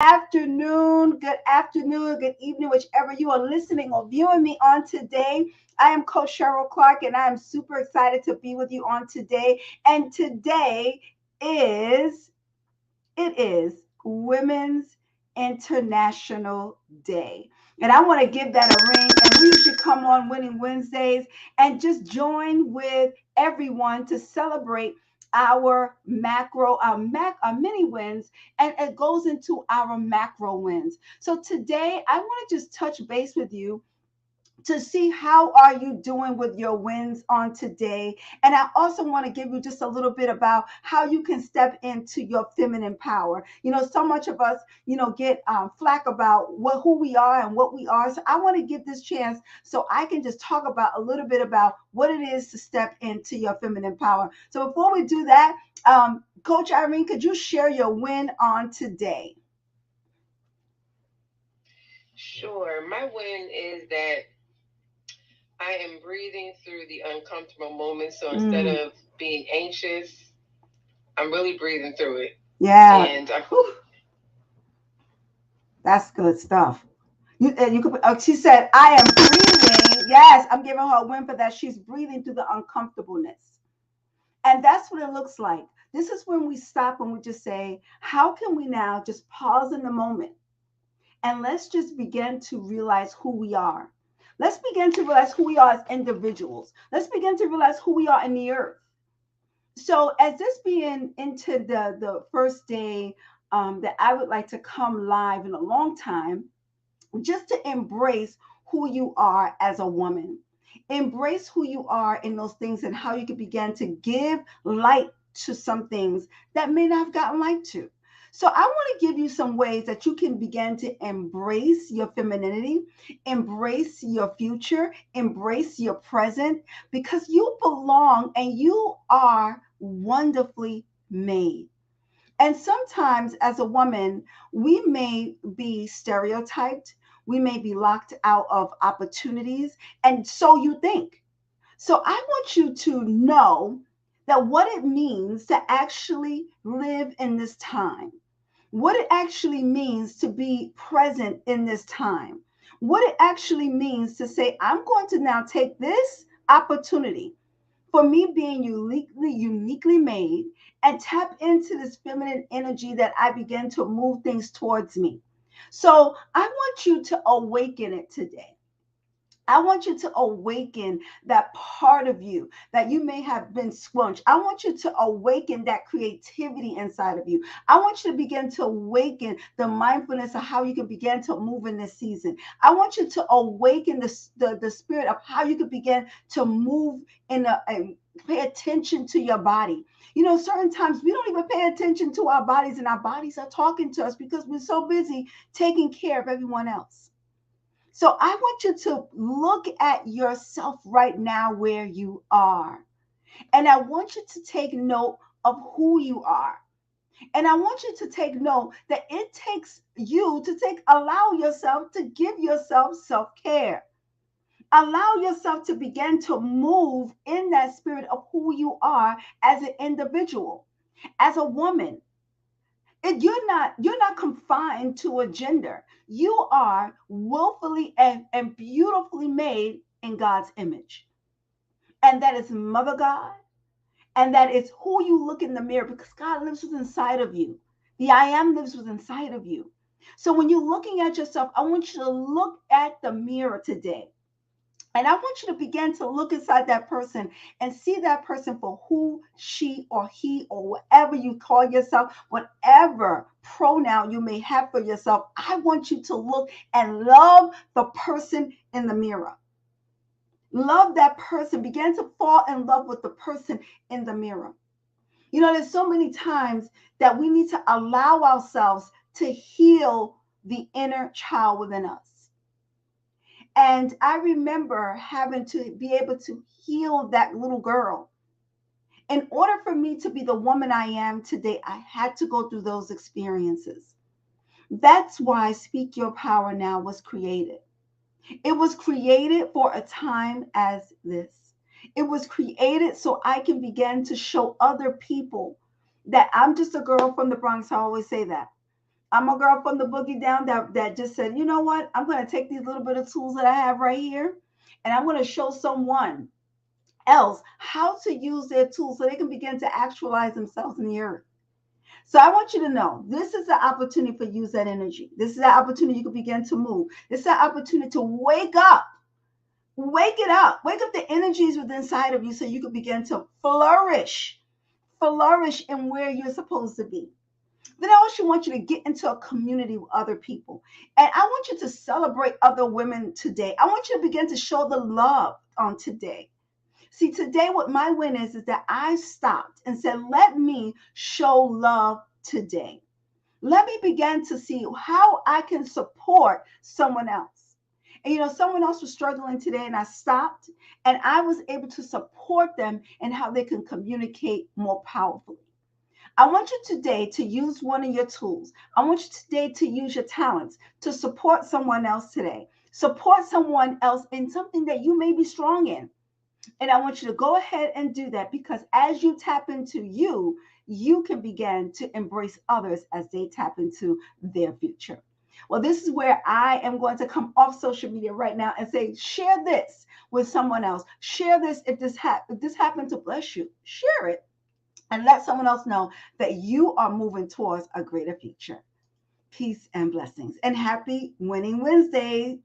afternoon, good evening, whichever you are listening or viewing me on today. I am Coach Cheryl Clark, and I am super excited to be with you on today. And today is it is Women's International Day. And I want to give that a ring. And we should come on Winning Wednesdays and just join with everyone to celebrate our mini wins, and it goes into our macro wins. So today I want to just touch base with you to see how are you doing with your wins on today. And I also want to give you just a little bit about how you can step into your feminine power. So much of us get flack about who we are and what we are. So I want to give this chance so I can just talk about a little bit about what it is to step into your feminine power. So before we do that, Coach Irene, could you share your win on today? Sure. My win is that I am breathing through the uncomfortable moments. So instead Mm, of being anxious, I'm really breathing through it. yeah. And I'm Whew, that's good stuff. You could. She said, "I am breathing." Yes, I'm giving her a win for that. She's breathing through the uncomfortableness, and that's what it looks like. This is when we stop and we just say, "How can we now just pause in the moment and let's just begin to realize who we are. Let's begin to realize who we are as individuals. Let's begin to realize who we are in the earth." So, as this being into the first day that I would like to come live in a long time, just to embrace who you are as a woman. Embrace who you are in those things and how you can begin to give light to some things that may not have gotten light to. So I want to give you some ways that you can begin to embrace your femininity, embrace your future, embrace your present, because you belong and you are wonderfully made. And sometimes, as a woman, we may be stereotyped, we may be locked out of opportunities, and so you think. So, I want you to know that what it means to actually live in this time, what it actually means to be present in this time, what it actually means to say, I'm going to now take this opportunity for me being uniquely made and tap into this feminine energy that I begin to move things towards me. So I want you to awaken it today. I want you to awaken that part of you that you may have been squelched. I want you to awaken that creativity inside of you. I want you to begin to awaken the mindfulness of how you can begin to move in this season. I want you to awaken the spirit of how you can begin to move and pay attention to your body. Certain times we don't even pay attention to our bodies, and our bodies are talking to us because we're so busy taking care of everyone else. So I want you to look at yourself right now where you are. And I want you to take note of who you are. And I want you to take note that it takes you to allow yourself to give yourself self-care. Allow yourself to begin to move in that spirit of who you are as an individual, as a woman. You're not confined to a gender. You are willfully and beautifully made in God's image. And that is Mother God. And that is who you look in the mirror, because God lives within inside of you. The I am lives within inside of you. So when you're looking at yourself, I want you to look at the mirror today. And I want you to begin to look inside that person and see that person for who she or he or whatever you call yourself, whatever pronoun you may have for yourself. I want you to look and love the person in the mirror. Love that person. Begin to fall in love with the person in the mirror. There's so many times that we need to allow ourselves to heal the inner child within us. And I remember having to be able to heal that little girl. In order for me to be the woman I am today, I had to go through those experiences. That's why Speak Your Power Now was created. It was created for a time as this. It was created so I can begin to show other people that I'm just a girl from the Bronx. I always say that. I'm a girl from the boogie down that just said, you know what? I'm going to take these little bit of tools that I have right here, and I'm going to show someone else how to use their tools so they can begin to actualize themselves in the earth. So I want you to know this is the opportunity for use that energy. This is the opportunity you can begin to move. This is the opportunity to wake up. Wake it up. Wake up the energies within inside of you so you can begin to flourish. Flourish in where you're supposed to be. Then I also want you to get into a community with other people. And I want you to celebrate other women today. I want you to begin to show the love on today. See, today, what my win is that I stopped and said, let me show love today. Let me begin to see how I can support someone else. And someone else was struggling today, and I stopped and I was able to support them and how they can communicate more powerfully. I want you today to use one of your tools. I want you today to use your talents to support someone else today. Support someone else in something that you may be strong in. And I want you to go ahead and do that because as you tap into you, you can begin to embrace others as they tap into their future. Well, this is where I am going to come off social media right now and say, share this with someone else. Share this if this happened to bless you. Share it and let someone else know that you are moving towards a greater future. Peace and blessings. And happy Winning Wednesday.